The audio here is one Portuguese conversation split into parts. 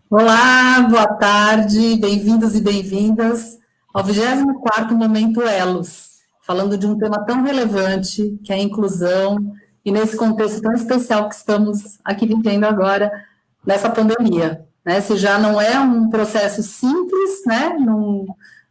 Olá, boa tarde, bem-vindos e bem-vindas ao 24º Momento Elos, falando de um tema tão relevante que é a inclusão e nesse contexto tão especial que estamos aqui vivendo agora nessa pandemia, né? Se já não é um processo simples, né,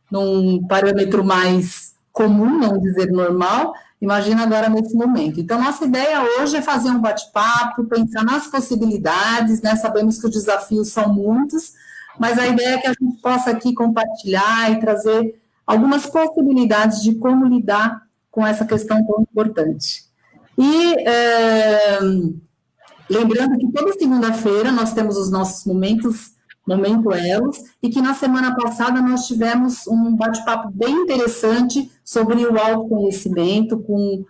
num parâmetro mais comum, não dizer normal, imagina agora nesse momento. Então, nossa ideia hoje é fazer um bate-papo, pensar nas possibilidades, né? Sabemos que os desafios são muitos, mas a ideia é que a gente possa aqui compartilhar e trazer algumas possibilidades de como lidar com essa questão tão importante. E lembrando que toda segunda-feira nós temos os nossos Momento Elos, e que na semana passada nós tivemos um bate-papo bem interessante sobre o autoconhecimento com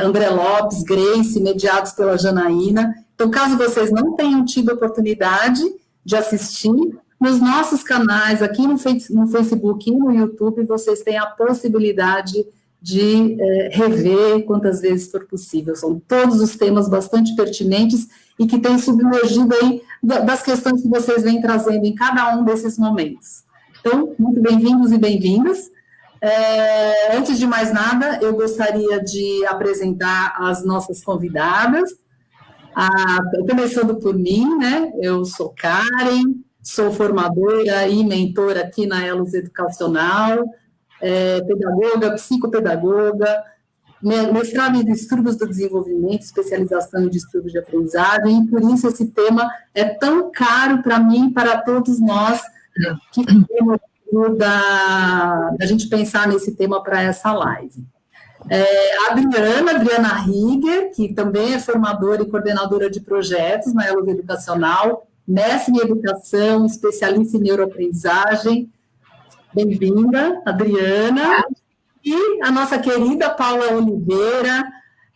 André Lopes, Grace, mediados pela Janaína. Então, caso vocês não tenham tido a oportunidade de assistir, nos nossos canais, aqui no Facebook e no YouTube, vocês têm a possibilidade de rever quantas vezes for possível. São todos os temas bastante pertinentes e que têm submergido aí das questões que vocês vêm trazendo em cada um desses momentos. Então, muito bem-vindos e bem-vindas. Antes de mais nada, eu gostaria de apresentar as nossas convidadas. Começando por mim, né? Eu sou Karen, sou formadora e mentora aqui na Elos Educacional, pedagoga, psicopedagoga, mestrado em distúrbios do desenvolvimento, especialização em distúrbios de aprendizagem, e por isso esse tema é tão caro para mim e para todos nós que temos da gente pensar nesse tema para essa live. A Adriana Rieger, que também é formadora e coordenadora de projetos na Elos Educacional, mestre em educação, especialista em neuroaprendizagem. Bem-vinda, Adriana. E a nossa querida Paula Oliveira,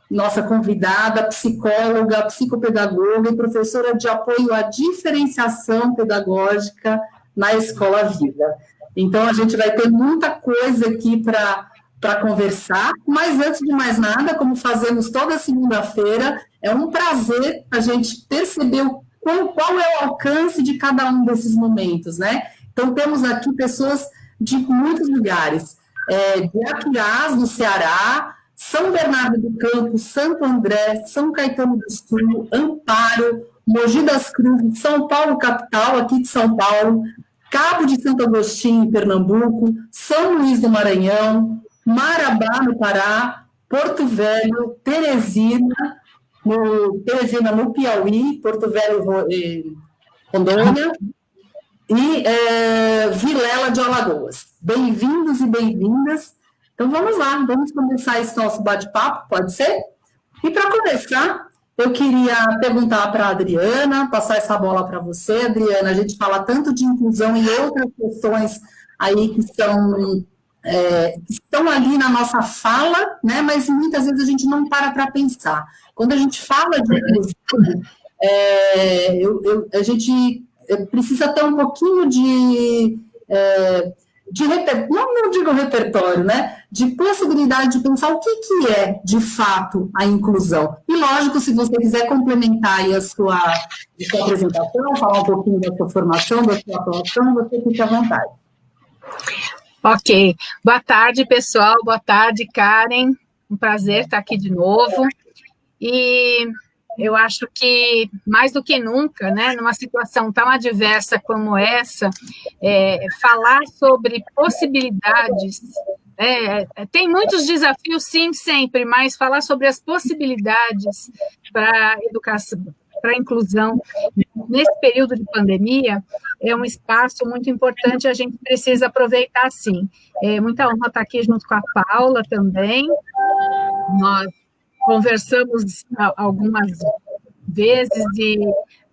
nossa convidada, psicóloga, psicopedagoga e professora de apoio à diferenciação pedagógica na Escola Vida. Então, a gente vai ter muita coisa aqui para conversar, mas antes de mais nada, como fazemos toda segunda-feira, é um prazer a gente perceber qual é o alcance de cada um desses momentos, né? Então, temos aqui pessoas de muitos lugares, de Aquiraz, no Ceará, São Bernardo do Campo, Santo André, São Caetano do Sul, Amparo, Mogi das Cruzes, São Paulo capital, aqui de São Paulo, Cabo de Santo Agostinho, em Pernambuco, São Luís do Maranhão, Marabá, no Pará, Porto Velho, Teresina, no Piauí, Porto Velho, Rondônia, e Vilela de Alagoas. Bem-vindos e bem-vindas. Então, vamos lá, vamos começar esse nosso bate-papo, pode ser? E para começar, eu queria perguntar para a Adriana, passar essa bola para você, Adriana. A gente fala tanto de inclusão e outras questões aí que estão ali na nossa fala, né? Mas muitas vezes a gente não para pensar. Quando a gente fala de inclusão, a gente precisa ter um pouquinho de não digo repertório, né? De possibilidade de pensar o que é, de fato, a inclusão. E, lógico, se você quiser complementar aí a sua apresentação, falar um pouquinho da sua formação, da sua atuação, você fica à vontade. Ok. Boa tarde, pessoal. Boa tarde, Karen. Um prazer estar aqui de novo. E eu acho que, mais do que nunca, né, numa situação tão adversa como essa, falar sobre possibilidades, tem muitos desafios, sim, sempre, mas falar sobre as possibilidades para a educação, para a inclusão, nesse período de pandemia, é um espaço muito importante, a gente precisa aproveitar, sim. É muita honra estar aqui junto com a Paula também. Nós conversamos algumas vezes e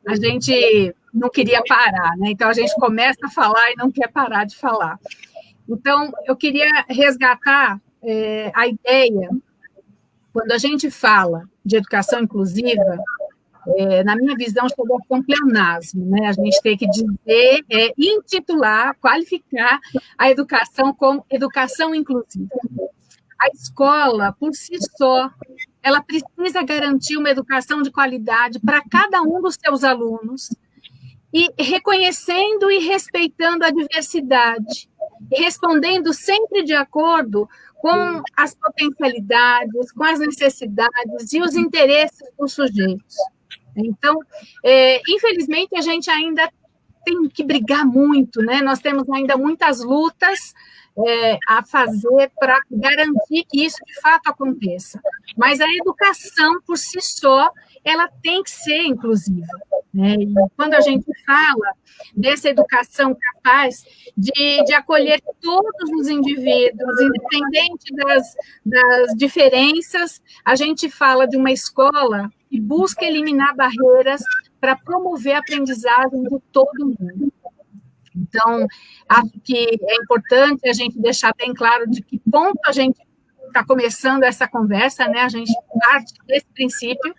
a gente não queria parar, né? Então, a gente começa a falar e não quer parar de falar. Então, eu queria resgatar a ideia, quando a gente fala de educação inclusiva, na minha visão, chegou a ser um pleonasmo, né? A gente tem que dizer, intitular, qualificar a educação como educação inclusiva. A escola, por si só, ela precisa garantir uma educação de qualidade para cada um dos seus alunos e reconhecendo e respeitando a diversidade, e respondendo sempre de acordo com as potencialidades, com as necessidades e os interesses dos sujeitos. Então, infelizmente, a gente ainda tem que brigar muito, né? Nós temos ainda muitas lutas a fazer para garantir que isso de fato aconteça. Mas a educação, por si só, ela tem que ser inclusiva, né? E quando a gente fala dessa educação capaz de acolher todos os indivíduos, independente das diferenças, a gente fala de uma escola que busca eliminar barreiras para promover a aprendizagem de todo mundo. Então, acho que é importante a gente deixar bem claro de que ponto a gente está começando essa conversa, né? A gente parte desse princípio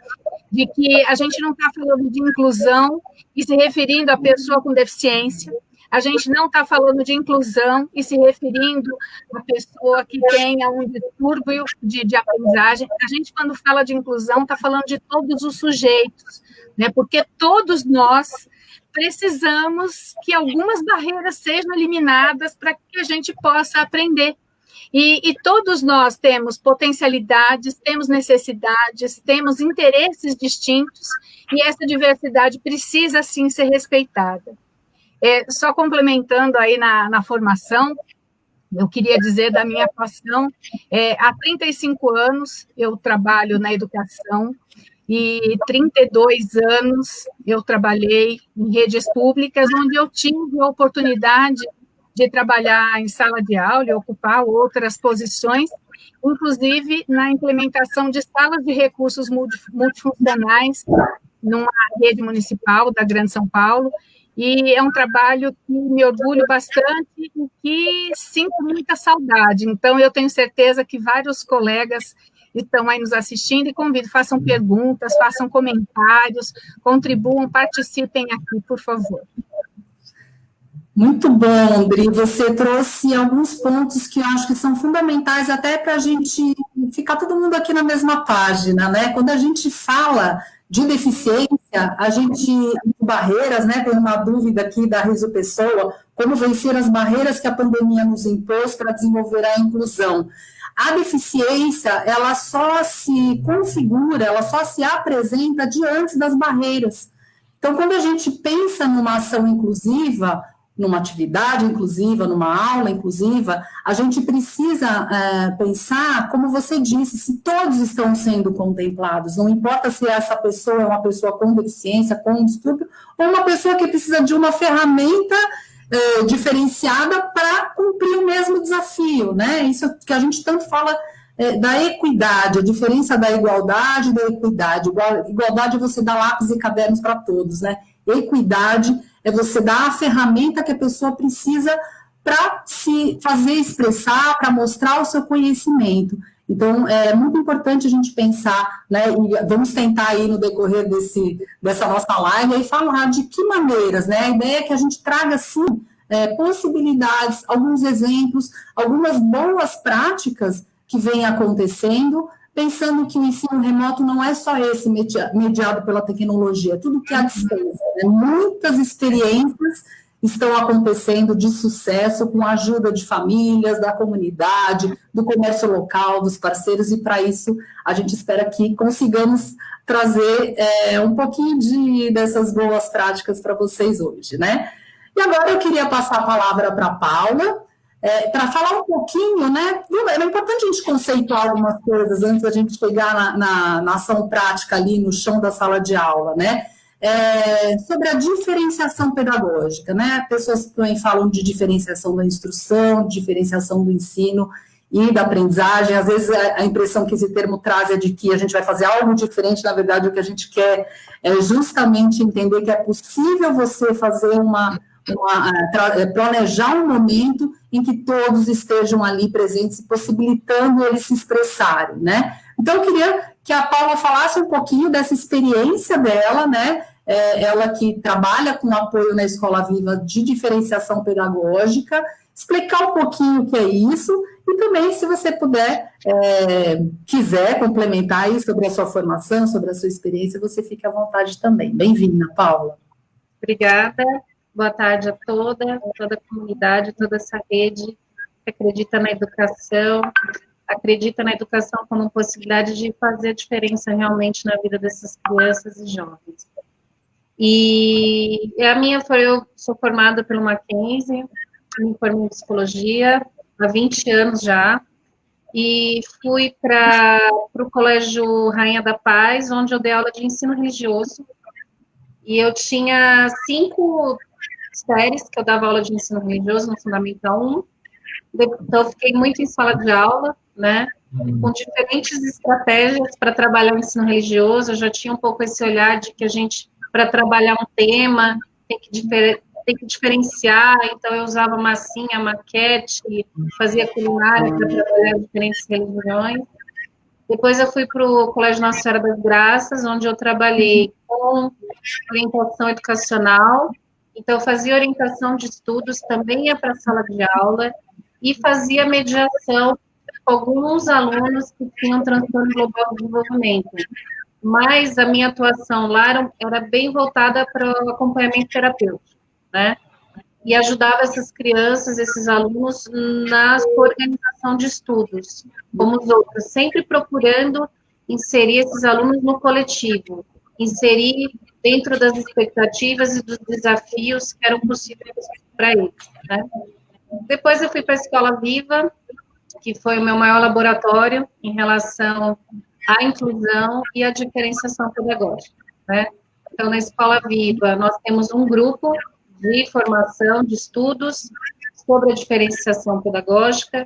de que a gente não está falando de inclusão e se referindo à pessoa com deficiência, a gente não está falando de inclusão e se referindo à pessoa que tenha um distúrbio de aprendizagem. A gente, quando fala de inclusão, está falando de todos os sujeitos, né? Porque todos nós precisamos que algumas barreiras sejam eliminadas para que a gente possa aprender. E todos nós temos potencialidades, temos necessidades, temos interesses distintos, e essa diversidade precisa, sim, ser respeitada. Só complementando aí na formação, eu queria dizer da minha atuação, há 35 anos eu trabalho na educação, e 32 anos eu trabalhei em redes públicas, onde eu tive a oportunidade de trabalhar em sala de aula e ocupar outras posições, inclusive na implementação de salas de recursos multifuncionais numa rede municipal da Grande São Paulo, e é um trabalho que me orgulho bastante e que sinto muita saudade. Então, eu tenho certeza que vários colegas estão aí nos assistindo e convido, façam perguntas, façam comentários, contribuam, participem aqui, por favor. Muito bom, Dri, você trouxe alguns pontos que eu acho que são fundamentais até para a gente ficar todo mundo aqui na mesma página, né? Quando a gente fala de deficiência, a gente, barreiras, né? Tem uma dúvida aqui da Riso Pessoa, como vencer as barreiras que a pandemia nos impôs para desenvolver a inclusão. A deficiência, ela só se configura, ela só se apresenta diante das barreiras. Então, quando a gente pensa numa ação inclusiva, numa atividade inclusiva, numa aula inclusiva, a gente precisa pensar, como você disse, se todos estão sendo contemplados, não importa se essa pessoa é uma pessoa com deficiência, com distúrbio, ou uma pessoa que precisa de uma ferramenta diferenciada para cumprir o mesmo desafio, né? Isso que a gente tanto fala da equidade, a diferença da igualdade e da equidade. Igualdade é você dar lápis e cadernos para todos, né? Equidade é você dar a ferramenta que a pessoa precisa para se fazer expressar, para mostrar o seu conhecimento. Então, é muito importante a gente pensar, né, e vamos tentar aí no decorrer dessa nossa live aí falar de que maneiras, né, a ideia é que a gente traga, sim, possibilidades, alguns exemplos, algumas boas práticas que vêm acontecendo, pensando que o ensino remoto não é só esse mediado pela tecnologia, tudo que é à distância, né? Muitas experiências estão acontecendo de sucesso com a ajuda de famílias, da comunidade, do comércio local, dos parceiros, e para isso a gente espera que consigamos trazer um pouquinho dessas boas práticas para vocês hoje, né? E agora eu queria passar a palavra para a Paula, para falar um pouquinho, né? É importante a gente conceituar algumas coisas antes da gente chegar na ação prática ali no chão da sala de aula, né? Sobre a diferenciação pedagógica, né? Pessoas também falam de diferenciação da instrução, diferenciação do ensino e da aprendizagem. Às vezes a impressão que esse termo traz é de que a gente vai fazer algo diferente, na verdade o que a gente quer é justamente entender que é possível você fazer planejar um momento em que todos estejam ali presentes, possibilitando eles se expressarem, né? Então, eu queria que a Paula falasse um pouquinho dessa experiência dela, né? Ela que trabalha com apoio na Escola Viva de diferenciação pedagógica, explicar um pouquinho o que é isso, e também, se você puder, quiser complementar aí sobre a sua formação, sobre a sua experiência, você fica à vontade também. Bem-vinda, Paula. Obrigada. Boa tarde a toda a comunidade, toda essa rede que acredita na educação como possibilidade de fazer a diferença realmente na vida dessas crianças e jovens. E eu sou formada pelo Mackenzie, me formei em psicologia há 20 anos já, e fui para o Colégio Rainha da Paz, onde eu dei aula de ensino religioso, e eu tinha 5 séries que eu dava aula de ensino religioso no Fundamental 1, então eu fiquei muito em sala de aula, né, com diferentes estratégias para trabalhar o ensino religioso. Eu já tinha um pouco esse olhar de que a gente, para trabalhar um tema, tem que diferenciar, então eu usava massinha, maquete, fazia culinária para trabalhar diferentes religiões. Depois eu fui para o Colégio Nossa Senhora das Graças, onde eu trabalhei com orientação educacional, então eu fazia orientação de estudos, também ia para a sala de aula, e fazia mediação com alguns alunos que tinham transtorno global de desenvolvimento. Mas a minha atuação lá era bem voltada para o acompanhamento terapêutico, né? E ajudava essas crianças, esses alunos, na organização de estudos, como os outros, sempre procurando inserir esses alunos no coletivo, inserir dentro das expectativas e dos desafios que eram possíveis para eles, né? Depois eu fui para a Escola Viva, que foi o meu maior laboratório em relação à inclusão e à diferenciação pedagógica, né? Então, na Escola Viva, nós temos um grupo de formação, de estudos sobre a diferenciação pedagógica,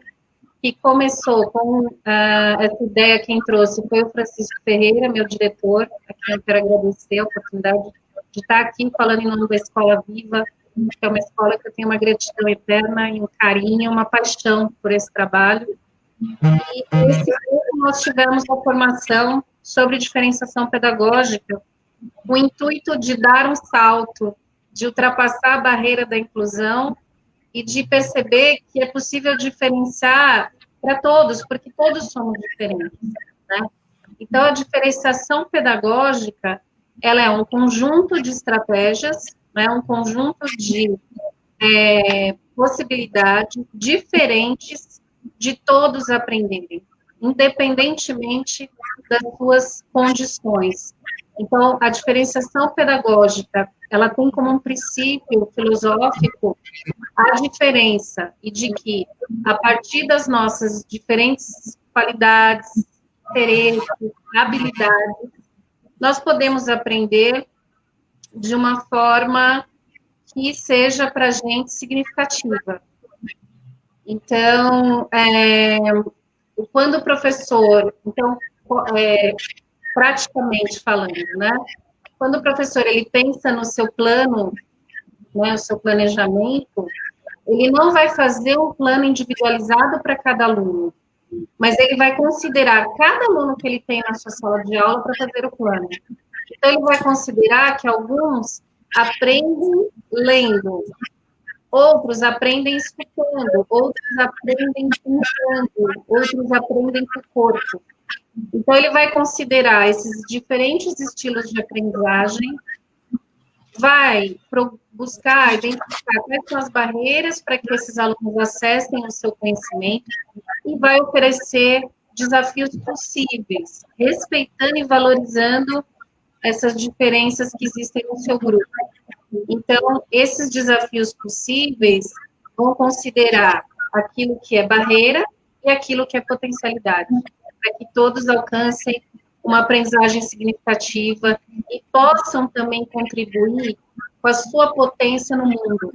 que começou com essa ideia. Quem trouxe foi o Francisco Ferreira, meu diretor, a quem eu quero agradecer a oportunidade de estar aqui falando em nome da Escola Viva, que é uma escola que eu tenho uma gratidão eterna e um carinho, uma paixão por esse trabalho. E nesse grupo nós tivemos a formação sobre diferenciação pedagógica, com o intuito de dar um salto, de ultrapassar a barreira da inclusão e de perceber que é possível diferenciar para todos, porque todos somos diferentes, né? Então, a diferenciação pedagógica, ela é um conjunto de estratégias, né, um conjunto de possibilidades diferentes de todos aprenderem, independentemente das suas condições. Então, a diferenciação pedagógica, ela tem como um princípio filosófico a diferença, e de que, a partir das nossas diferentes qualidades, interesses, habilidades, nós podemos aprender de uma forma que seja para a gente significativa. Então, quando o professor, praticamente falando, né, quando o professor ele pensa no seu plano, né, o seu planejamento, ele não vai fazer um plano individualizado para cada aluno, mas ele vai considerar cada aluno que ele tem na sua sala de aula para fazer o plano. Então, ele vai considerar que alguns aprendem lendo, outros aprendem escutando, outros aprendem pintando, outros aprendem com o corpo. Então, ele vai considerar esses diferentes estilos de aprendizagem, vai buscar identificar quais são as barreiras para que esses alunos acessem o seu conhecimento e vai oferecer desafios possíveis, respeitando e valorizando essas diferenças que existem no seu grupo. Então, esses desafios possíveis vão considerar aquilo que é barreira e aquilo que é potencialidade, para que todos alcancem uma aprendizagem significativa e possam também contribuir com a sua potência no mundo,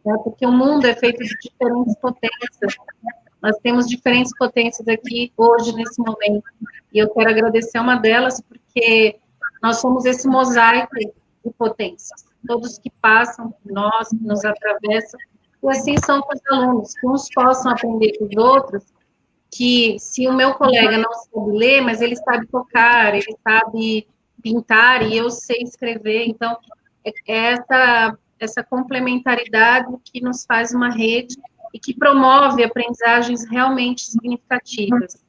né? Porque o mundo é feito de diferentes potências. Nós temos diferentes potências aqui hoje, nesse momento, e eu quero agradecer uma delas, porque nós somos esse mosaico de potências, todos que passam por nós, que nos atravessam, e assim são com os alunos, que uns possam aprender com os outros, que se o meu colega não sabe ler, mas ele sabe tocar, ele sabe pintar, e eu sei escrever, então, é essa complementaridade que nos faz uma rede e que promove aprendizagens realmente significativas.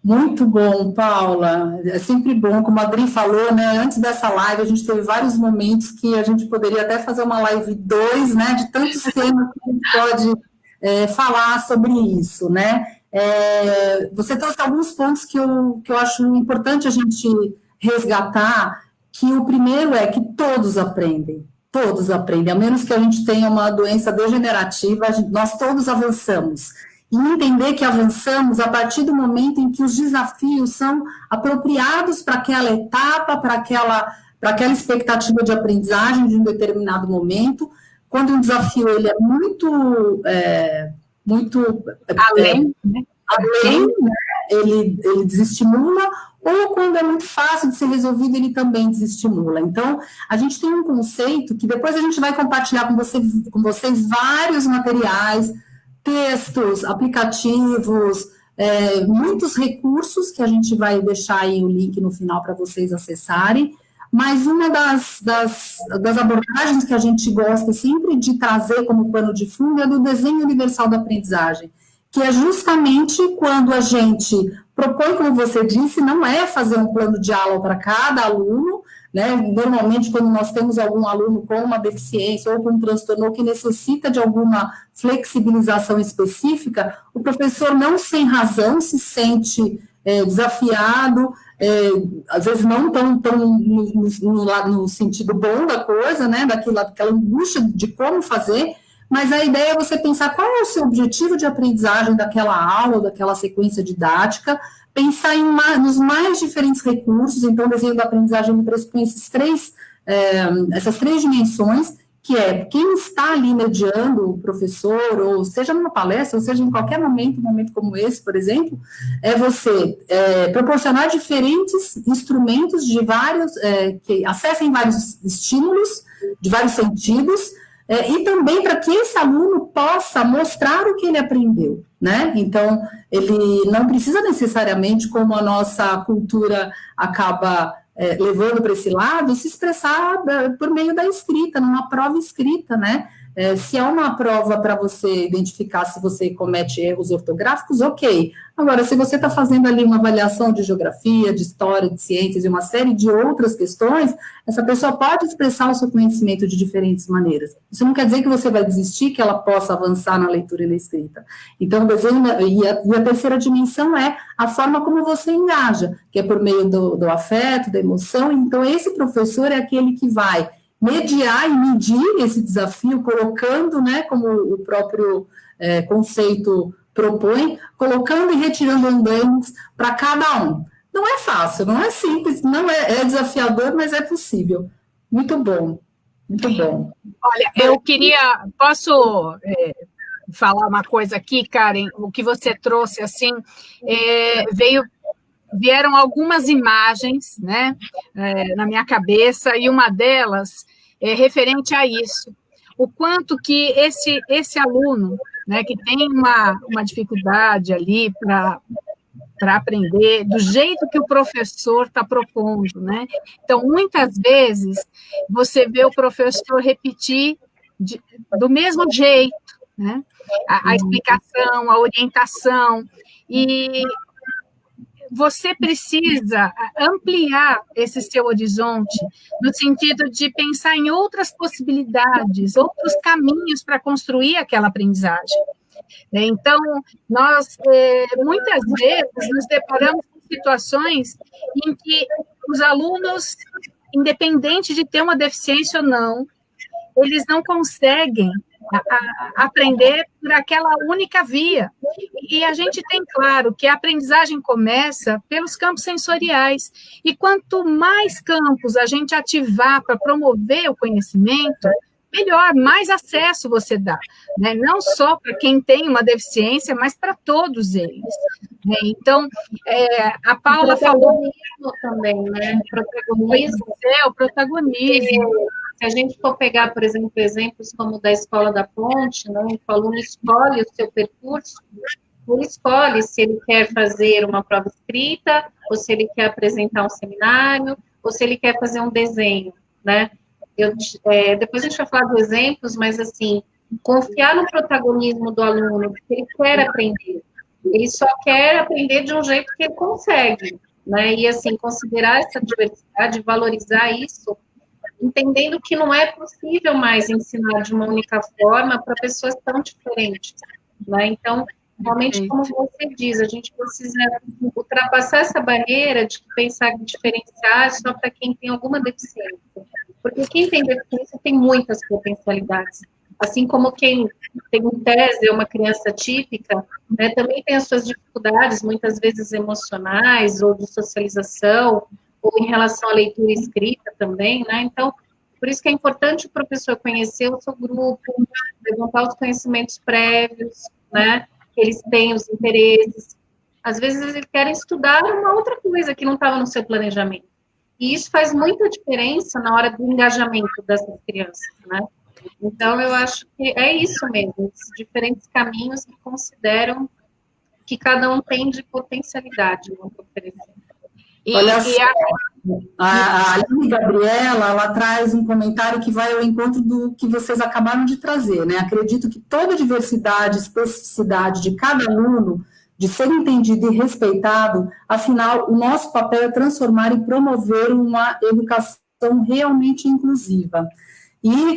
Muito bom, Paula. É sempre bom, como a Adri falou, né? Antes dessa live, a gente teve vários momentos que a gente poderia até fazer uma live 2, né? De tantos temas que a gente pode falar sobre isso, né? Você trouxe alguns pontos que eu acho importante a gente resgatar, que o primeiro é que todos aprendem, a menos que a gente tenha uma doença degenerativa, nós todos avançamos. E entender que avançamos a partir do momento em que os desafios são apropriados para aquela etapa, para aquela expectativa de aprendizagem de um determinado momento. Quando um desafio ele é muito além, né? Ele desestimula, ou quando é muito fácil de ser resolvido, ele também desestimula. Então, a gente tem um conceito que depois a gente vai compartilhar com vocês vários materiais, textos, aplicativos, muitos recursos que a gente vai deixar aí o link no final para vocês acessarem, mas uma das abordagens que a gente gosta sempre de trazer como pano de fundo é do desenho universal da aprendizagem, que é justamente quando a gente propõe, como você disse, não é fazer um plano de aula para cada aluno, né? Normalmente, quando nós temos algum aluno com uma deficiência ou com um transtorno ou que necessita de alguma flexibilização específica, o professor, não sem razão, se sente desafiado, às vezes não tão no sentido bom da coisa, né? Daquela angústia de como fazer, mas a ideia é você pensar qual é o seu objetivo de aprendizagem daquela aula, daquela sequência didática, pensar nos mais diferentes recursos. Então, o desenho da aprendizagem pressupõe essas três dimensões, que é quem está ali mediando o professor, ou seja numa palestra, ou seja em qualquer momento, um momento como esse, por exemplo, é você proporcionar diferentes instrumentos que acessem vários estímulos, de vários sentidos, e também para que esse aluno possa mostrar o que ele aprendeu, né? Então, ele não precisa necessariamente, como a nossa cultura acaba levando para esse lado, se expressar por meio da escrita, numa prova escrita, né? Se é uma prova para você identificar se você comete erros ortográficos, ok. Agora, se você está fazendo ali uma avaliação de geografia, de história, de ciências e uma série de outras questões, essa pessoa pode expressar o seu conhecimento de diferentes maneiras. Isso não quer dizer que você vai desistir, que ela possa avançar na leitura e na escrita. Então, o desenho, e a terceira dimensão é a forma como você engaja, que é por meio do afeto, da emoção. Então, esse professor é aquele que vai mediar e medir esse desafio, colocando, né, como o próprio conceito propõe, colocando e retirando andaimes para cada um. Não é fácil, não é simples, não é desafiador, mas é possível. Muito bom, muito bom. Olha, posso falar uma coisa aqui, Karen? O que você trouxe, assim, vieram algumas imagens, né, na minha cabeça, e uma delas é referente a isso. O quanto que esse aluno, né, que tem uma dificuldade ali para aprender, do jeito que o professor está propondo, né? Então, muitas vezes, você vê o professor repetir do mesmo jeito, né? A explicação, a orientação, e você precisa ampliar esse seu horizonte no sentido de pensar em outras possibilidades, outros caminhos para construir aquela aprendizagem. Então, nós muitas vezes nos deparamos com situações em que os alunos, independente de ter uma deficiência ou não, eles não conseguem aprender por aquela única via. E a gente tem claro que a aprendizagem começa pelos campos sensoriais. E quanto mais campos a gente ativar para promover o conhecimento, melhor, mais acesso você dá, né? Não só para quem tem uma deficiência, mas para todos eles. Né? Então, a Paula falou também, né? O protagonismo. Se a gente for pegar, por exemplo, exemplos como da Escola da Ponte, né? O aluno escolhe o seu percurso, ele escolhe se ele quer fazer uma prova escrita, ou se ele quer apresentar um seminário, ou se ele quer fazer um desenho, né? Depois a gente vai falar dos exemplos, mas assim, confiar no protagonismo do aluno, porque ele quer aprender. Ele só quer aprender de um jeito que ele consegue, né? E, assim, considerar essa diversidade, valorizar isso, entendendo que não é possível mais ensinar de uma única forma para pessoas tão diferentes, né? Então, realmente, como você diz, a gente precisa ultrapassar essa barreira de pensar que diferenciar só para quem tem alguma deficiência. Porque quem tem deficiência tem muitas potencialidades. Assim como quem tem em tese uma criança típica, né, também tem as suas dificuldades, muitas vezes emocionais, ou de socialização, ou em relação à leitura e escrita também, né? Então, por isso que é importante o professor conhecer o seu grupo, levantar os conhecimentos prévios, né? Que eles têm os interesses. Às vezes eles querem estudar uma outra coisa que não estava no seu planejamento. E isso faz muita diferença na hora do engajamento dessas crianças, né? Então, eu acho que é isso mesmo, esses diferentes caminhos que consideram que cada um tem de potencialidade no que oferecer. Olha só, a Aline Gabriela, ela traz um comentário que vai ao encontro do que vocês acabaram de trazer, né? Acredito que toda a diversidade, especificidade de cada aluno, de ser entendido e respeitado, afinal, o nosso papel é transformar e promover uma educação realmente inclusiva. E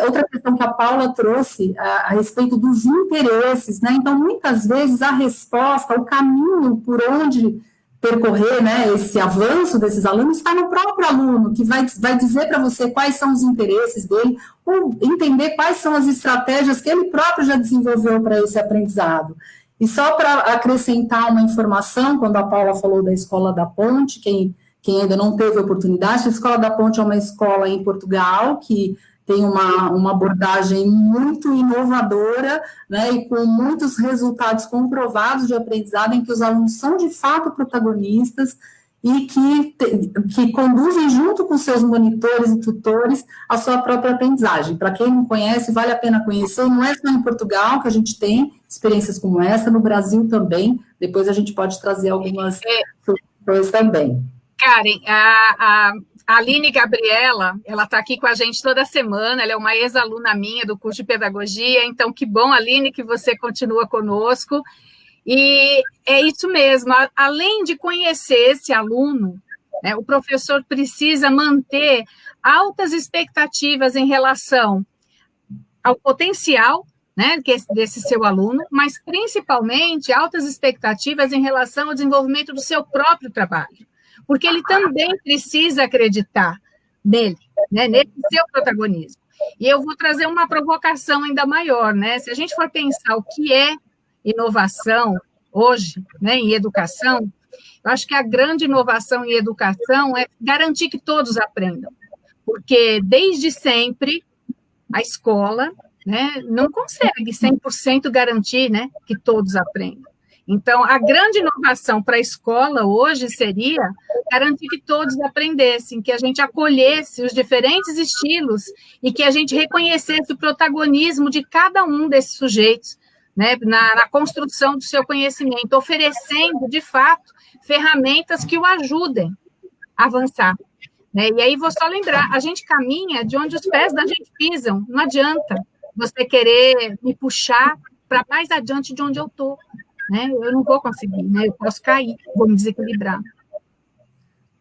outra questão que a Paula trouxe a respeito dos interesses, né? Então, muitas vezes, a resposta, o caminho por onde percorrer, né, esse avanço desses alunos está no próprio aluno, que vai dizer para você quais são os interesses dele, ou entender quais são as estratégias que ele próprio já desenvolveu para esse aprendizado. E só para acrescentar uma informação, quando a Paula falou da Escola da Ponte, quem ainda não teve oportunidade, a Escola da Ponte é uma escola em Portugal que tem uma abordagem muito inovadora, né, e com muitos resultados comprovados de aprendizado, em que os alunos são de fato protagonistas e que conduzem junto com seus monitores e tutores a sua própria aprendizagem. Para quem não conhece, vale a pena conhecer, não é só em Portugal que a gente tem experiências como essa, no Brasil também, depois a gente pode trazer algumas coisas também. Karen, a Aline Gabriela, ela está aqui com a gente toda semana, ela é uma ex-aluna minha do curso de pedagogia, então que bom, Aline, que você continua conosco. E é isso mesmo, além de conhecer esse aluno, né, o professor precisa manter altas expectativas em relação ao potencial, né, desse seu aluno, mas principalmente altas expectativas em relação ao desenvolvimento do seu próprio trabalho, porque ele também precisa acreditar nele, né, nesse seu protagonismo. E eu vou trazer uma provocação ainda maior, né? Se a gente for pensar o que é inovação hoje, né, em educação, eu acho que a grande inovação em educação é garantir que todos aprendam, porque desde sempre a escola, né, não consegue 100% garantir, né, que todos aprendam. Então, a grande inovação para a escola hoje seria garantir que todos aprendessem, que a gente acolhesse os diferentes estilos e que a gente reconhecesse o protagonismo de cada um desses sujeitos, né, na construção do seu conhecimento, oferecendo, de fato, ferramentas que o ajudem a avançar. Né? E aí, vou só lembrar, a gente caminha de onde os pés da gente pisam, não adianta você querer me puxar para mais adiante de onde eu estou. Né? Eu não vou conseguir, né? Eu posso cair, vou me desequilibrar.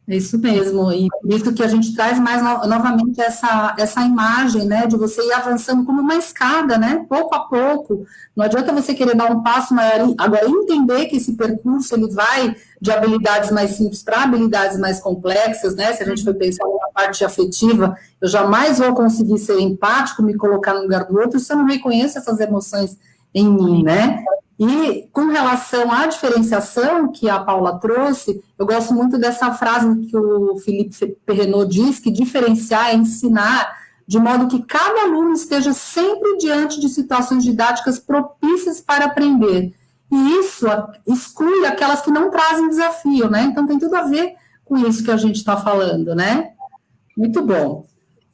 É isso mesmo, e por isso que a gente traz mais novamente essa imagem, né, de você ir avançando como uma escada, né, pouco a pouco. Não adianta você querer dar um passo maior, agora entender que esse percurso ele vai de habilidades mais simples para habilidades mais complexas, né, se a gente for pensar na parte afetiva, eu jamais vou conseguir ser empático, me colocar no lugar do outro se eu não reconheço essas emoções em mim, né. E com relação à diferenciação que a Paula trouxe, eu gosto muito dessa frase que o Philippe Perrenot diz, que diferenciar é ensinar de modo que cada aluno esteja sempre diante de situações didáticas propícias para aprender. E isso exclui aquelas que não trazem desafio, né? Então tem tudo a ver com isso que a gente está falando, né? Muito bom.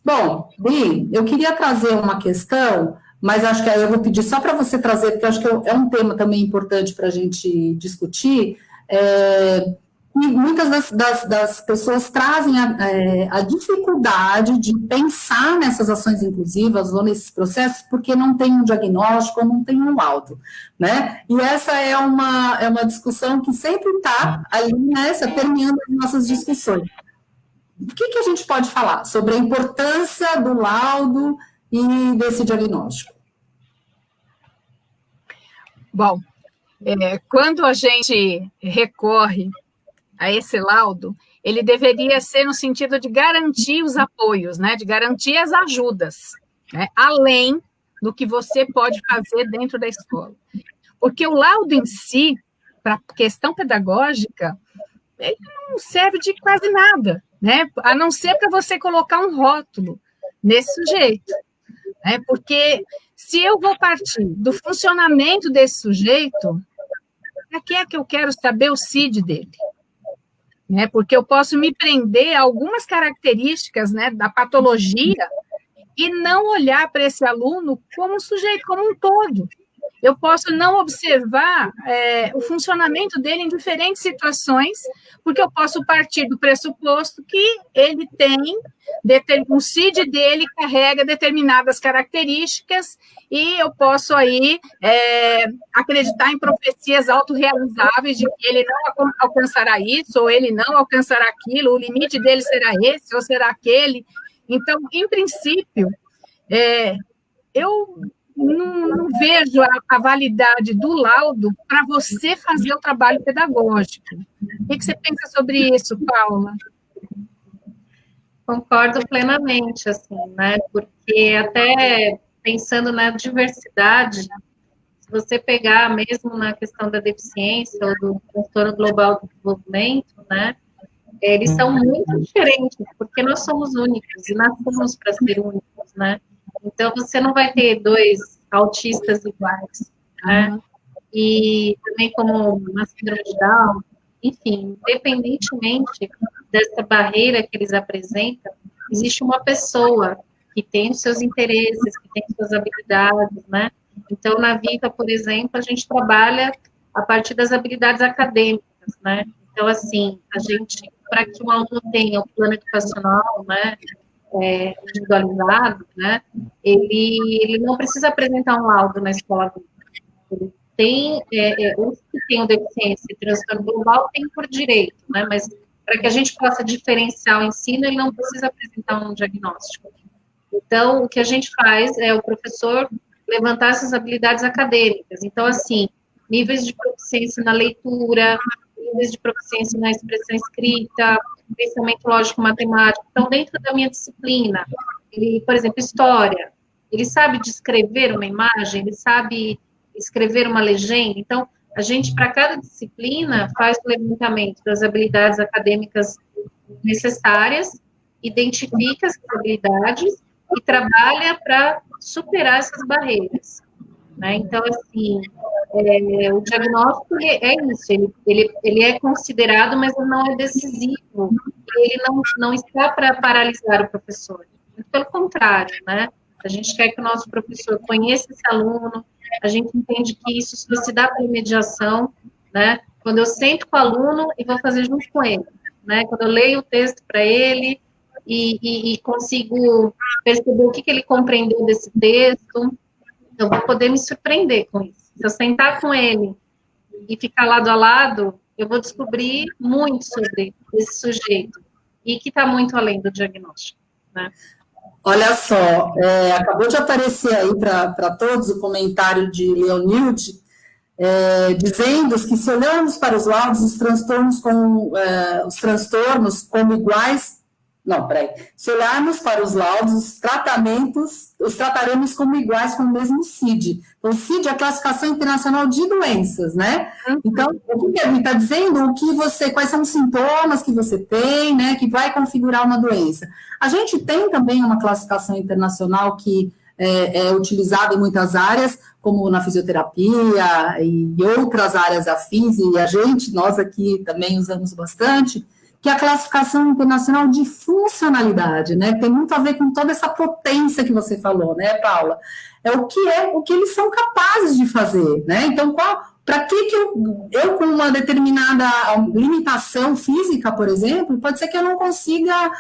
Bom, Bi, eu queria trazer uma questão, mas acho que aí eu vou pedir só para você trazer, porque acho que é um tema também importante para a gente discutir. E muitas das pessoas trazem a dificuldade de pensar nessas ações inclusivas ou nesses processos porque não tem um diagnóstico ou não tem um laudo, né? E essa é uma discussão que sempre está ali, permeando as nossas discussões. O que a gente pode falar sobre a importância do laudo e desse diagnóstico? Bom, quando a gente recorre a esse laudo, ele deveria ser no sentido de garantir os apoios, né, de garantir as ajudas, né, além do que você pode fazer dentro da escola. Porque o laudo em si, para a questão pedagógica, ele não serve de quase nada, né, a não ser para você colocar um rótulo nesse sujeito, né, porque se eu vou partir do funcionamento desse sujeito, para que é que eu quero saber o CID dele? Né, porque eu posso me prender a algumas características, né, da patologia e não olhar para esse aluno como um sujeito, como um todo. Eu posso não observar o funcionamento dele em diferentes situações, porque eu posso partir do pressuposto que ele tem, o CID dele carrega determinadas características e eu posso aí acreditar em profecias autorrealizáveis de que ele não alcançará isso, ou ele não alcançará aquilo, o limite dele será esse ou será aquele. Então, em princípio, eu não vejo a validade do laudo para você fazer o trabalho pedagógico. O que você pensa sobre isso, Paula? Concordo plenamente, assim, né? Porque até pensando na diversidade, se você pegar mesmo na questão da deficiência ou do transtorno global do desenvolvimento, né? Eles são muito diferentes, porque nós somos únicos e nascemos para ser únicos, né? Então, você não vai ter dois autistas iguais, né? E também como uma síndrome de Down, enfim, independentemente dessa barreira que eles apresentam, existe uma pessoa que tem os seus interesses, que tem suas habilidades, né? Então, na Viva, por exemplo, a gente trabalha a partir das habilidades acadêmicas, né? Então, assim, a gente, para que um aluno tenha o plano educacional, né, individualizado, né, ele não precisa apresentar um laudo na escola. Ele tem, os que têm deficiência e transtorno global tem por direito, né, mas para que a gente possa diferenciar o ensino, ele não precisa apresentar um diagnóstico. Então, o que a gente faz é o professor levantar essas habilidades acadêmicas. Então, assim, níveis de proficiência na leitura, níveis de proficiência na expressão escrita, pensamento lógico-matemático. Então, dentro da minha disciplina, ele, por exemplo, história, ele sabe descrever uma imagem, ele sabe escrever uma legenda. Então, a gente, para cada disciplina, faz o levantamento das habilidades acadêmicas necessárias, identifica essas habilidades e trabalha para superar essas barreiras. Né? Então, assim, o diagnóstico é isso, ele é considerado, mas ele não é decisivo, ele não está para paralisar o professor, pelo contrário, né? A gente quer que o nosso professor conheça esse aluno, a gente entende que isso só se dá pela mediação, né? Quando eu sento com o aluno e vou fazer junto com ele, né? Quando eu leio o texto para ele e consigo perceber o que ele compreendeu desse texto, eu vou poder me surpreender com isso. Se eu sentar com ele e ficar lado a lado, eu vou descobrir muito sobre esse sujeito e que está muito além do diagnóstico, né? Olha só, acabou de aparecer aí para todos o comentário de Leonilde, dizendo que se olharmos para os laudos, os transtornos como iguais. Não, peraí. Se olharmos para os laudos, os tratamentos, os trataremos como iguais com o mesmo CID. Então, o CID é a Classificação Internacional de Doenças, né? Então, o que ele está dizendo? Quais são os sintomas que você tem, né? Que vai configurar uma doença. A gente tem também uma classificação internacional que é utilizada em muitas áreas, como na fisioterapia e outras áreas afins, e nós aqui também usamos bastante, que é a classificação internacional de funcionalidade, né? Tem muito a ver com toda essa potência que você falou, né, Paula? É o que eles são capazes de fazer, né? Então, para que eu com uma determinada limitação física, por exemplo, pode ser que eu não consiga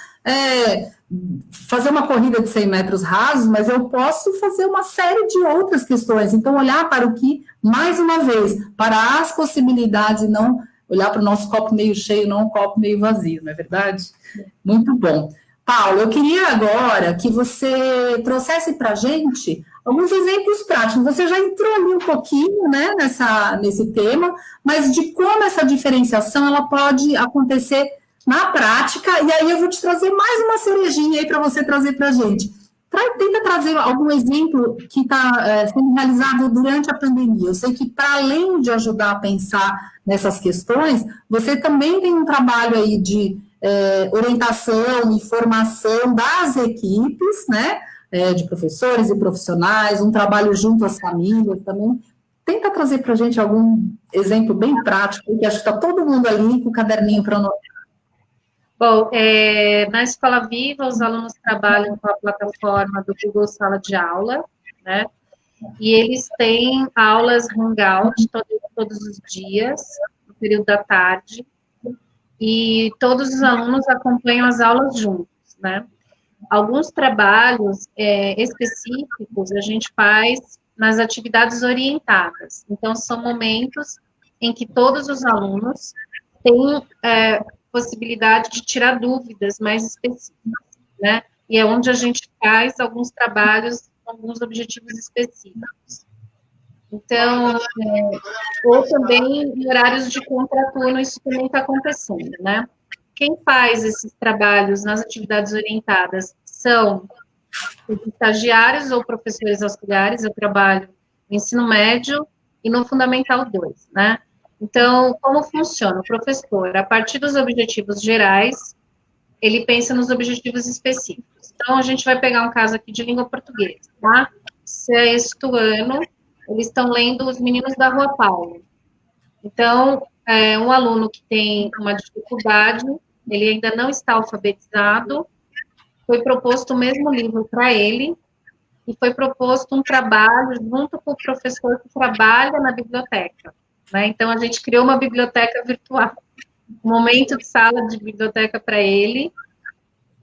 fazer uma corrida de 100 metros rasos, mas eu posso fazer uma série de outras questões. Então, olhar para o que, mais uma vez, para as possibilidades e não olhar para o nosso copo meio cheio, não um copo meio vazio, não é verdade? Muito bom. Paulo, eu queria agora que você trouxesse para a gente alguns exemplos práticos. Você já entrou ali um pouquinho, né, nesse tema, mas de como essa diferenciação ela pode acontecer na prática, e aí eu vou te trazer mais uma cerejinha aí para você trazer para a gente. Tenta trazer algum exemplo que está sendo realizado durante a pandemia. Eu sei que, para além de ajudar a pensar nessas questões, você também tem um trabalho aí de orientação e formação das equipes, né, de professores e profissionais, um trabalho junto às famílias também. Tenta trazer para a gente algum exemplo bem prático, que acho que está todo mundo ali com o caderninho para anotar. Bom, na Escola Viva, os alunos trabalham com a plataforma do Google Sala de Aula, né? E eles têm aulas Hangout todos os dias, no período da tarde, e todos os alunos acompanham as aulas juntos, né? Alguns trabalhos específicos a gente faz nas atividades orientadas. Então, são momentos em que todos os alunos têm possibilidade de tirar dúvidas mais específicas, né? E é onde a gente faz alguns trabalhos com alguns objetivos específicos. Então, ou também em horários de contraturno, isso também está acontecendo, né? Quem faz esses trabalhos nas atividades orientadas são os estagiários ou professores auxiliares. Eu trabalho no ensino médio e no Fundamental 2, né? Então, como funciona? O professor, a partir dos objetivos gerais, ele pensa nos objetivos específicos. Então, a gente vai pegar um caso aqui de língua portuguesa, tá? Sexto ano, eles estão lendo Os Meninos da Rua Paulo. Então, um aluno que tem uma dificuldade, ele ainda não está alfabetizado, foi proposto o mesmo livro para ele, e foi proposto um trabalho junto com o professor que trabalha na biblioteca, né? Então, a gente criou uma biblioteca virtual, um momento de sala de biblioteca para ele,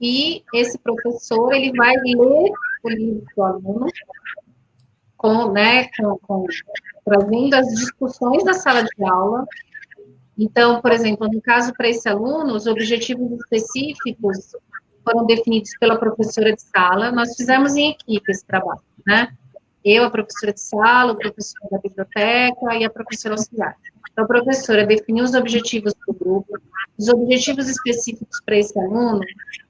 e esse professor, ele vai ler o livro do aluno, trazendo as discussões da sala de aula. Então, por exemplo, no caso para esse aluno, os objetivos específicos foram definidos pela professora de sala. Nós fizemos em equipe esse trabalho, né? Eu, a professora de sala, o professor da biblioteca e a professora auxiliar. Então, a professora definiu os objetivos do grupo. Os objetivos específicos para esse aluno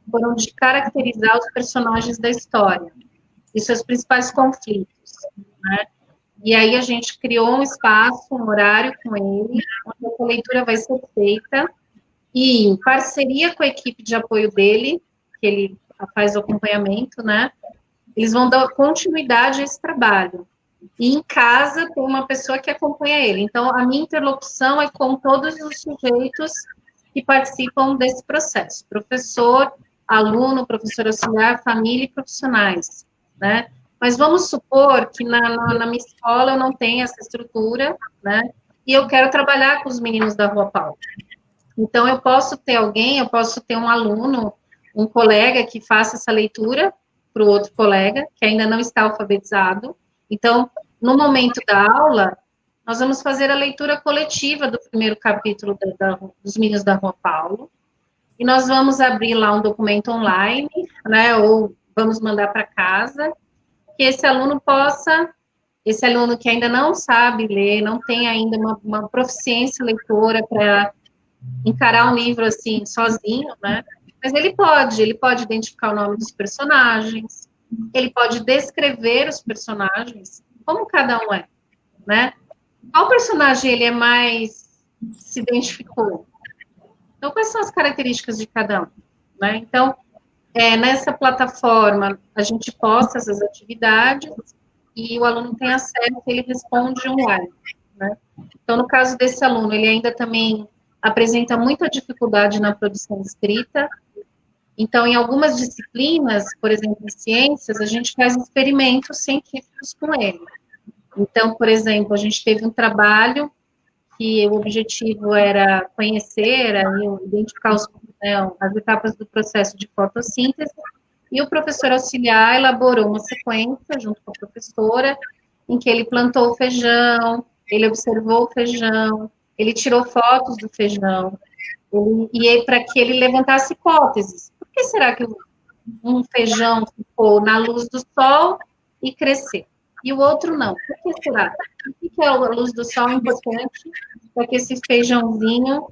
foram de caracterizar os personagens da história e seus principais conflitos, né? E aí a gente criou um espaço, um horário com ele, onde a leitura vai ser feita, e em parceria com a equipe de apoio dele, que ele faz o acompanhamento, né? Eles vão dar continuidade a esse trabalho. E em casa tem uma pessoa que acompanha ele. Então, a minha interlocução é com todos os sujeitos que participam desse processo: professor, aluno, professor auxiliar, família e profissionais, né? Mas vamos supor que na minha escola eu não tenho essa estrutura, né? E eu quero trabalhar com os meninos da Rua Paulo. Então, eu posso ter um aluno, um colega que faça essa leitura para o outro colega, que ainda não está alfabetizado. Então, no momento da aula, nós vamos fazer a leitura coletiva do primeiro capítulo dos Meninos da Rua Paulo, e nós vamos abrir lá um documento online, né, ou vamos mandar para casa, que esse aluno que ainda não sabe ler, não tem ainda uma proficiência leitora para encarar um livro assim, sozinho, né, mas ele pode identificar o nome dos personagens, ele pode descrever os personagens, como cada um é, né? Qual personagem ele é mais se identificou? Então, quais são as características de cada um, né? Então, nessa plataforma, a gente posta essas atividades e o aluno tem acesso, ele responde online, né? Então, no caso desse aluno, ele ainda também apresenta muita dificuldade na produção escrita. Então, em algumas disciplinas, por exemplo, em ciências, a gente faz experimentos científicos com ele. Então, por exemplo, a gente teve um trabalho que o objetivo era conhecer, identificar as etapas do processo de fotossíntese, e o professor auxiliar elaborou uma sequência, junto com a professora, em que ele plantou o feijão, ele observou o feijão, ele tirou fotos do feijão, para que ele levantasse hipóteses. Por que será que um feijão ficou na luz do sol e cresceu? E o outro não. Por que será? Por que a luz do sol é importante para que esse feijãozinho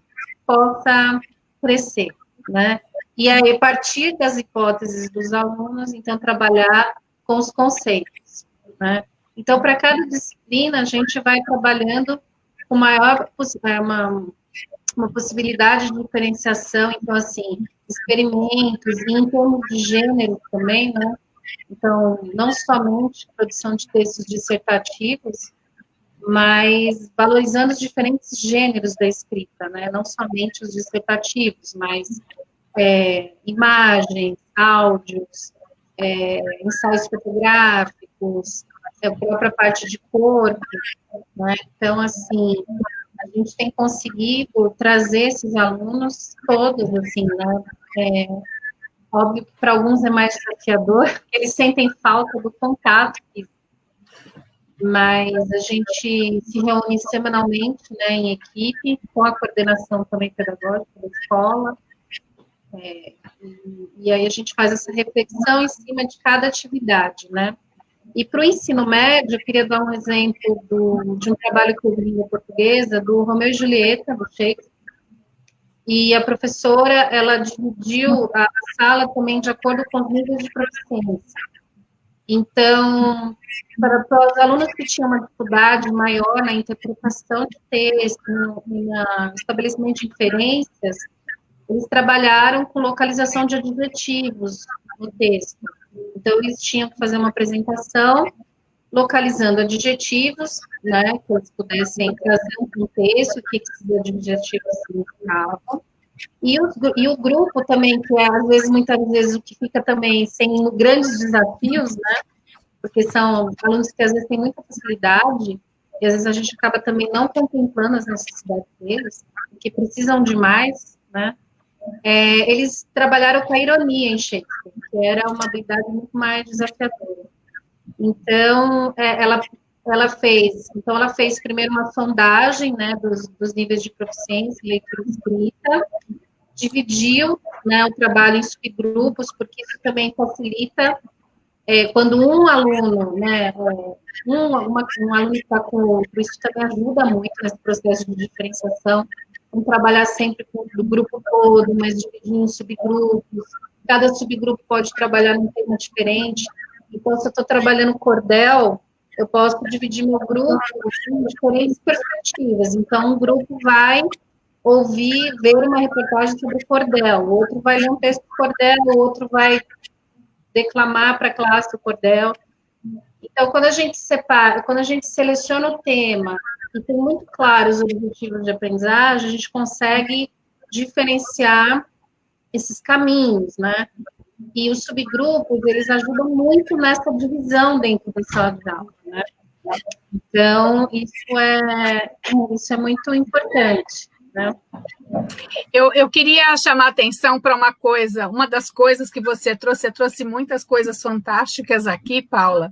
possa crescer, né? E aí, a partir das hipóteses dos alunos, então, trabalhar com os conceitos, né? Então, para cada disciplina, a gente vai trabalhando com maior uma possibilidade de diferenciação, então, assim, experimentos, e em termos de gênero também, né? Então, não somente produção de textos dissertativos, mas valorizando os diferentes gêneros da escrita, né? Não somente os dissertativos, mas imagens, áudios, ensaios fotográficos, a própria parte de corpo, né? Então, assim, a gente tem conseguido trazer esses alunos todos, assim, né? Óbvio que para alguns é mais desafiador, eles sentem falta do contato, mas a gente se reúne semanalmente, né, em equipe, com a coordenação também pedagógica da escola, e aí a gente faz essa reflexão em cima de cada atividade, né. E para o ensino médio, eu queria dar um exemplo de um trabalho que eu vi em língua portuguesa, do Romeu e Julieta, do Shakespeare, e a professora, ela dividiu a sala também de acordo com os níveis de proficiência. Então, para os alunos que tinham uma dificuldade maior na interpretação de texto, no estabelecimento de inferências, eles trabalharam com localização de adjetivos no texto. Então, eles tinham que fazer uma apresentação localizando adjetivos, né, que eles pudessem trazer um contexto, o que esses adjetivos significavam. E o grupo também, que é, às vezes, muitas vezes, o que fica também sem grandes desafios, né, porque são alunos que, às vezes, têm muita facilidade, e, às vezes, a gente acaba também não contemplando as necessidades deles, que precisam de mais, né, eles trabalharam com a ironia em Shakespeare, que era uma habilidade muito mais desafiadora. Então, ela fez primeiro uma sondagem, né, dos níveis de proficiência, leitura e escrita, dividiu, né, o trabalho em subgrupos, porque isso também facilita, quando um aluno, né, um aluno está com o outro, isso também ajuda muito nesse processo de diferenciação, não trabalhar sempre com o grupo todo, mas dividir em subgrupos, cada subgrupo pode trabalhar num tema diferente. Então, se eu estou trabalhando cordel, eu posso dividir meu grupo em diferentes perspectivas. Então, um grupo vai ver uma reportagem sobre cordel, o outro vai ler um texto do cordel, o outro vai declamar para a classe o cordel. Então, quando a gente seleciona o tema e tem muito claros os objetivos de aprendizagem, a gente consegue diferenciar esses caminhos, né? E os subgrupos, eles ajudam muito nessa divisão dentro da sala de aula, né? Então, isso é muito importante, né? Eu queria chamar a atenção para uma das coisas que você trouxe muitas coisas fantásticas aqui, Paula,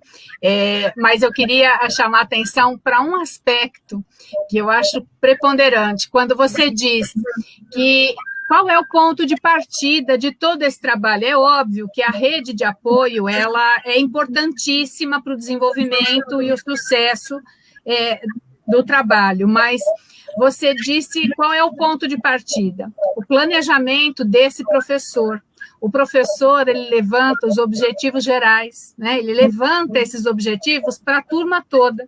mas eu queria chamar a atenção para um aspecto que eu acho preponderante, quando você diz que qual é o ponto de partida de todo esse trabalho? É óbvio que a rede de apoio ela é importantíssima para o desenvolvimento e o sucesso do trabalho, mas você disse qual é o ponto de partida? O planejamento desse professor. O professor, ele levanta os objetivos gerais, né? Ele levanta esses objetivos para a turma toda.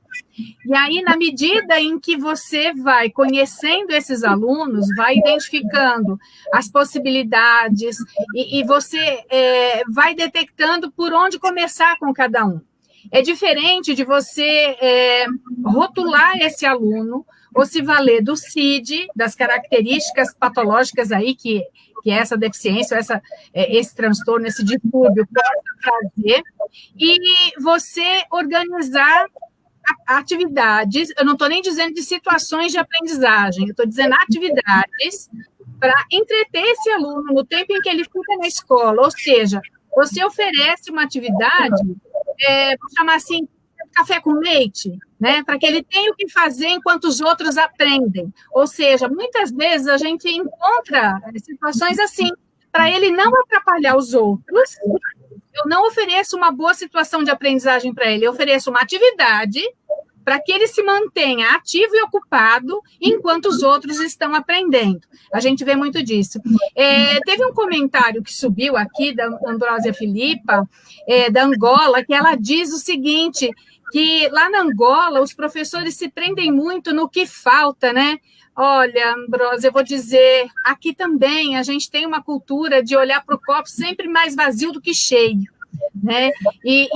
E aí, na medida em que você vai conhecendo esses alunos, vai identificando as possibilidades e você vai detectando por onde começar com cada um. É diferente de você rotular esse aluno ou se valer do CID, das características patológicas aí que essa deficiência, esse transtorno, esse distúrbio possa trazer, e você organizar atividades, eu não estou nem dizendo de situações de aprendizagem, eu estou dizendo atividades para entreter esse aluno no tempo em que ele fica na escola, ou seja, você oferece uma atividade, vou chamar assim, café com leite, né, para que ele tenha o que fazer enquanto os outros aprendem. Ou seja, muitas vezes a gente encontra situações assim, para ele não atrapalhar os outros, eu não ofereço uma boa situação de aprendizagem para ele, eu ofereço uma atividade para que ele se mantenha ativo e ocupado enquanto os outros estão aprendendo. A gente vê muito disso. Teve um comentário que subiu aqui, da Ambrósia Filipa, da Angola, que ela diz o seguinte, que lá na Angola os professores se prendem muito no que falta, né? Olha, Ambrósia, eu vou dizer, aqui também a gente tem uma cultura de olhar para o copo sempre mais vazio do que cheio, né? E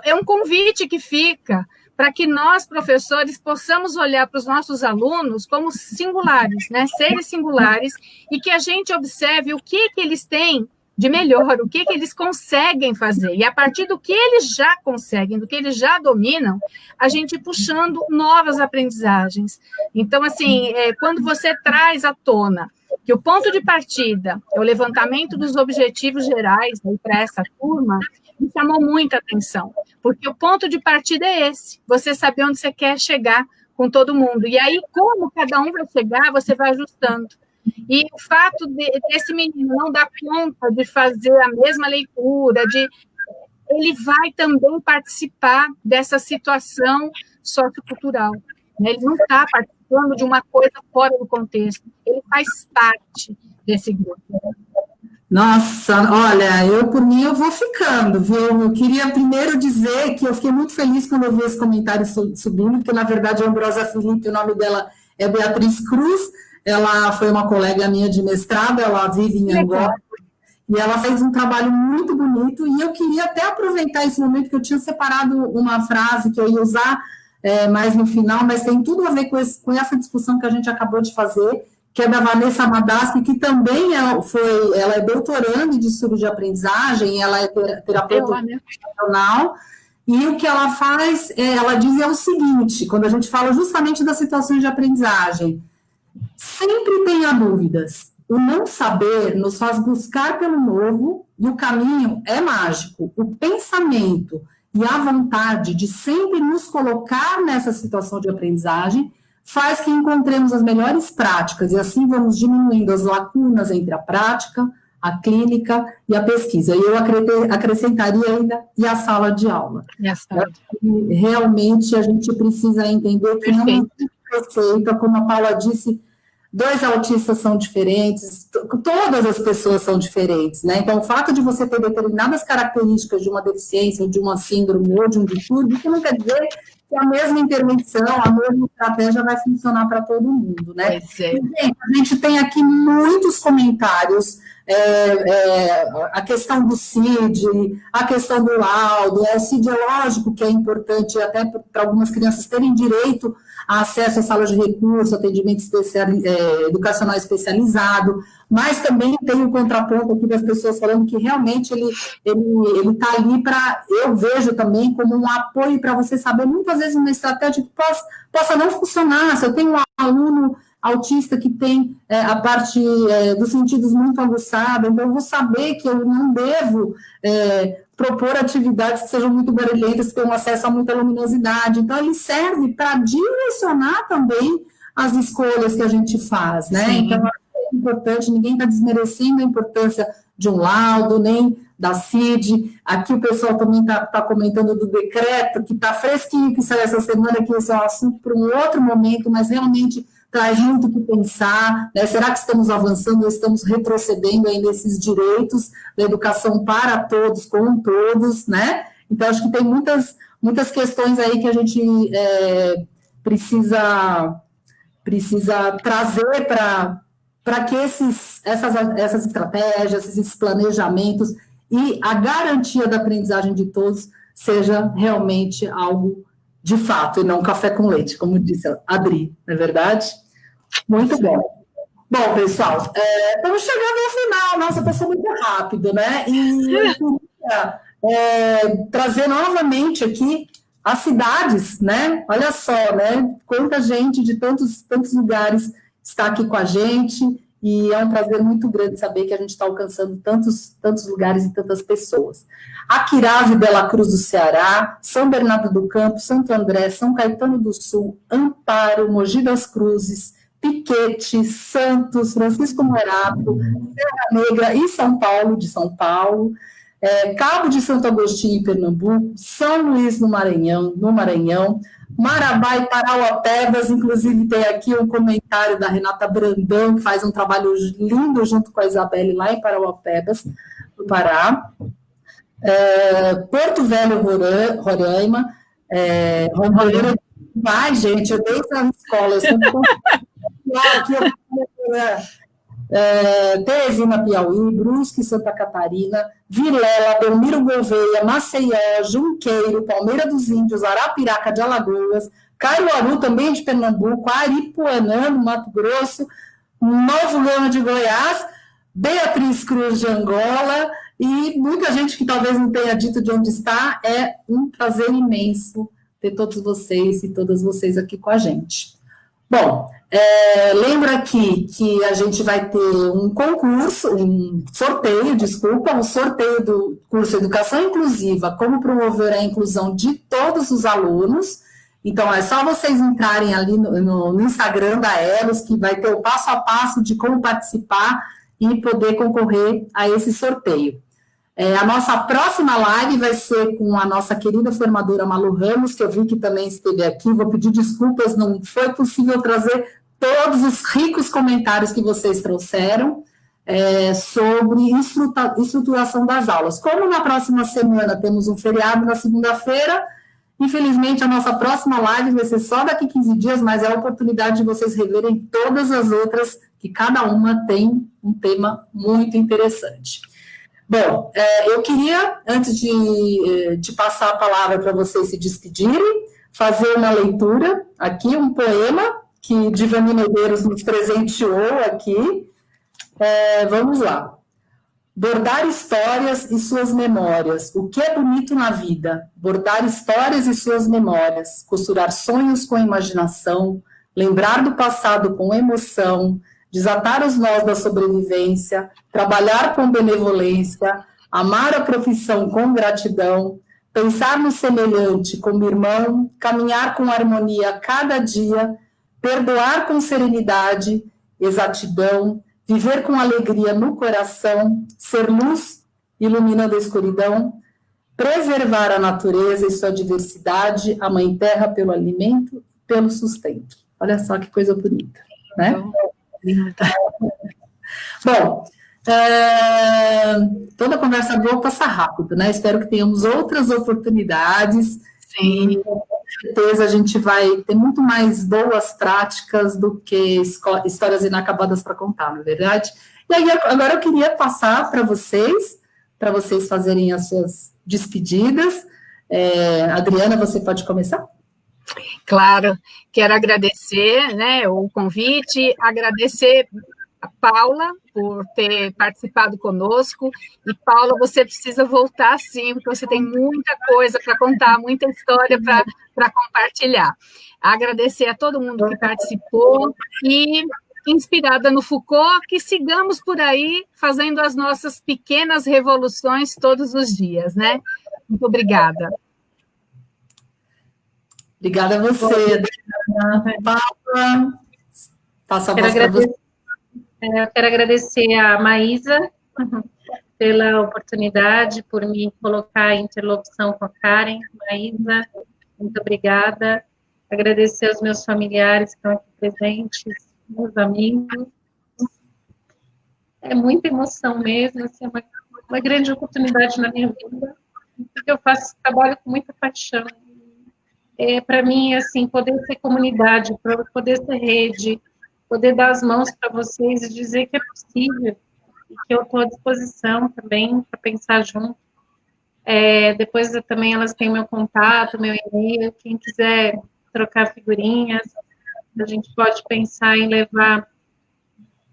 é um convite que fica para que nós, professores, possamos olhar para os nossos alunos como singulares, né? Seres singulares, e que a gente observe o que eles têm de melhor, o que eles conseguem fazer. E a partir do que eles já conseguem, do que eles já dominam, a gente ir puxando novas aprendizagens. Então, assim, quando você traz à tona que o ponto de partida é o levantamento dos objetivos gerais para essa turma, me chamou muita atenção, porque o ponto de partida é esse, você saber onde você quer chegar com todo mundo. E aí, como cada um vai chegar, você vai ajustando. E o fato desse menino não dar conta de fazer a mesma leitura, ele vai também participar dessa situação sociocultural. Né? Ele não está participando de uma coisa fora do contexto, ele faz parte desse grupo. Nossa, olha, por mim, eu vou ficando, viu? Eu queria primeiro dizer que eu fiquei muito feliz quando eu vi esse comentário subindo, porque, na verdade, a Ambrósia Filipe, o nome dela é Beatriz Cruz, ela foi uma colega minha de mestrado, ela vive em Angola, e ela fez um trabalho muito bonito, e eu queria até aproveitar esse momento que eu tinha separado uma frase que eu ia usar mais no final, mas tem tudo a ver com essa discussão que a gente acabou de fazer, que é da Vanessa Madassi, que também ela é doutoranda em distúrbio de aprendizagem, ela é terapeuta ocupacional, e o que ela faz, ela diz o seguinte, quando a gente fala justamente das situações de aprendizagem, sempre tenha dúvidas, o não saber nos faz buscar pelo novo, e o caminho é mágico, o pensamento e a vontade de sempre nos colocar nessa situação de aprendizagem faz que encontremos as melhores práticas, e assim vamos diminuindo as lacunas entre a prática, a clínica e a pesquisa. E eu acrescentaria ainda, e a sala de aula. Realmente a gente precisa entender que não é receita, como a Paula disse, 2 autistas são diferentes, todas as pessoas são diferentes, né? Então, o fato de você ter determinadas características de uma deficiência, ou de uma síndrome, ou de um distúrbio, isso não quer dizer que a mesma intervenção, a mesma estratégia vai funcionar para todo mundo, né? E, gente, a gente tem aqui muitos comentários, a questão do CID, a questão do laudo, o CID é lógico que é importante até para algumas crianças terem direito a acesso a salas de recurso, atendimento educacional especializado, mas também tem um contraponto aqui das pessoas falando que realmente ele está ali para, eu vejo também como um apoio para você saber, muitas vezes, uma estratégia que possa não funcionar. Se eu tenho um aluno autista que tem a parte dos sentidos muito aguçada, então eu vou saber que eu não devo propor atividades que sejam muito barulhentas, que tenham acesso a muita luminosidade. Então, ele serve para direcionar também as escolhas que a gente faz, né? Sim. Então, é importante, ninguém está desmerecendo a importância de um laudo, nem da CID. Aqui o pessoal também está comentando do decreto, que está fresquinho, que saiu essa semana, que esse é um assunto para um outro momento, mas realmente traz muito o que pensar, né? Será que estamos avançando ou estamos retrocedendo aí nesses direitos da educação para todos, com todos, né? Então, acho que tem muitas questões aí que a gente precisa trazer para que essas estratégias, esses planejamentos e a garantia da aprendizagem de todos seja realmente algo de fato, e não café com leite, como disse a Adri, não é verdade? Muito bom. Bom, pessoal, estamos chegando ao final. Nossa, passou muito rápido, né? E eu queria trazer novamente aqui as cidades, né? Olha só, né? Quanta gente de tantos lugares está aqui com a gente, e é um prazer muito grande saber que a gente está alcançando tantos lugares e tantas pessoas. Aquiraz e Bela Cruz do Ceará, São Bernardo do Campo, Santo André, São Caetano do Sul, Amparo, Mogi das Cruzes, Piquete, Santos, Francisco Morato, Serra Negra e São Paulo, de São Paulo, Cabo de Santo Agostinho, em Pernambuco, São Luís, no Maranhão, Marabá e Parauapebas, inclusive tem aqui um comentário da Renata Brandão, que faz um trabalho lindo junto com a Isabelle lá em Parauapebas, no Pará, Porto Velho, Roraima, vai, gente, eu dei essa escola, eu sempre Teresina, Piauí, Brusque, Santa Catarina, Vilela, Belmiro Gouveia, Maceió, Junqueiro, Palmeira dos Índios, Arapiraca de Alagoas, Caruaru, também de Pernambuco, Aripuanã, no Mato Grosso, Novo Leão de Goiás, Beatriz Cruz de Angola, e muita gente que talvez não tenha dito de onde está. É um prazer imenso ter todos vocês e todas vocês aqui com a gente. Bom, lembra aqui que a gente vai ter um sorteio do curso Educação Inclusiva, como promover a inclusão de todos os alunos. Então, é só vocês entrarem ali no Instagram da Elos, que vai ter o passo a passo de como participar e poder concorrer a esse sorteio. A nossa próxima live vai ser com a nossa querida formadora Malu Ramos, que eu vi que também esteve aqui. Vou pedir desculpas, não foi possível trazer todos os ricos comentários que vocês trouxeram sobre estruturação das aulas. Como na próxima semana temos um feriado na segunda-feira, infelizmente a nossa próxima live vai ser só daqui 15 dias, mas é a oportunidade de vocês reverem todas as outras, que cada uma tem um tema muito interessante. Bom, eu queria, antes de passar a palavra para vocês se despedirem, fazer uma leitura aqui, um poema que Divani Medeiros nos presenteou aqui. Vamos lá. Bordar histórias e suas memórias. O que é bonito na vida? Bordar histórias e suas memórias. Costurar sonhos com imaginação. Lembrar do passado com emoção. Desatar os nós da sobrevivência, trabalhar com benevolência, amar a profissão com gratidão, pensar no semelhante como irmão, caminhar com harmonia cada dia, perdoar com serenidade, exatidão, viver com alegria no coração, ser luz, iluminando a escuridão, preservar a natureza e sua diversidade, a mãe terra pelo alimento, pelo sustento. Olha só que coisa bonita, né? Bom, toda conversa boa passa rápido, né? Espero que tenhamos outras oportunidades. Sim. E com certeza a gente vai ter muito mais boas práticas do que histórias inacabadas para contar, não é verdade? E aí, agora eu queria passar para vocês fazerem as suas despedidas. Adriana, você pode começar? Claro, quero agradecer, né, o convite, agradecer a Paula por ter participado conosco. E, Paula, você precisa voltar sim, porque você tem muita coisa para contar, muita história para compartilhar. Agradecer a todo mundo que participou e, inspirada no Foucault, que sigamos por aí fazendo as nossas pequenas revoluções todos os dias, né? Muito obrigada. Obrigada a você, Paula. Passo a voz para você. Eu quero agradecer a Maísa pela oportunidade, por me colocar em interlocução com a Karen. Maísa, muito obrigada. Agradecer aos meus familiares que estão aqui presentes, meus amigos. É muita emoção mesmo, assim, é uma grande oportunidade na minha vida, porque eu faço esse trabalho com muita paixão. Para mim, assim, poder ser comunidade, poder ser rede, poder dar as mãos para vocês e dizer que é possível, e que eu estou à disposição também para pensar junto. Depois também elas têm meu contato, meu e-mail, quem quiser trocar figurinhas, a gente pode pensar em levar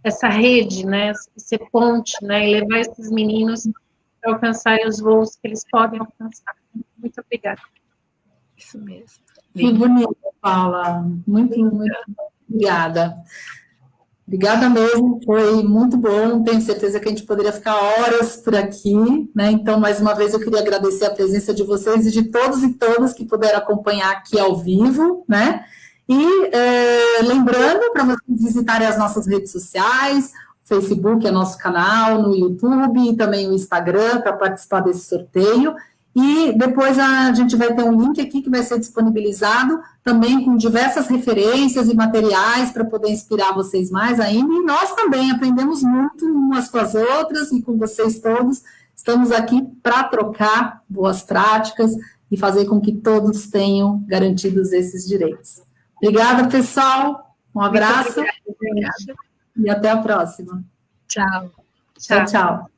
essa rede, né, ser ponte, né, e levar esses meninos para alcançarem os voos que eles podem alcançar. Muito obrigada. Isso mesmo. Muito bonito, Paula. Muito, muito obrigada. Obrigada mesmo, foi muito bom. Tenho certeza que a gente poderia ficar horas por aqui, né? Então, mais uma vez, eu queria agradecer a presença de vocês e de todos e todas que puderam acompanhar aqui ao vivo, né? E lembrando para vocês visitarem as nossas redes sociais, o Facebook é nosso canal, no YouTube e também o Instagram para participar desse sorteio. E depois a gente vai ter um link aqui que vai ser disponibilizado também com diversas referências e materiais para poder inspirar vocês mais ainda. E nós também aprendemos muito umas com as outras e com vocês todos. Estamos aqui para trocar boas práticas e fazer com que todos tenham garantidos esses direitos. Obrigada, pessoal. Um abraço. Obrigada. E até a próxima. Tchau. Tchau, tchau.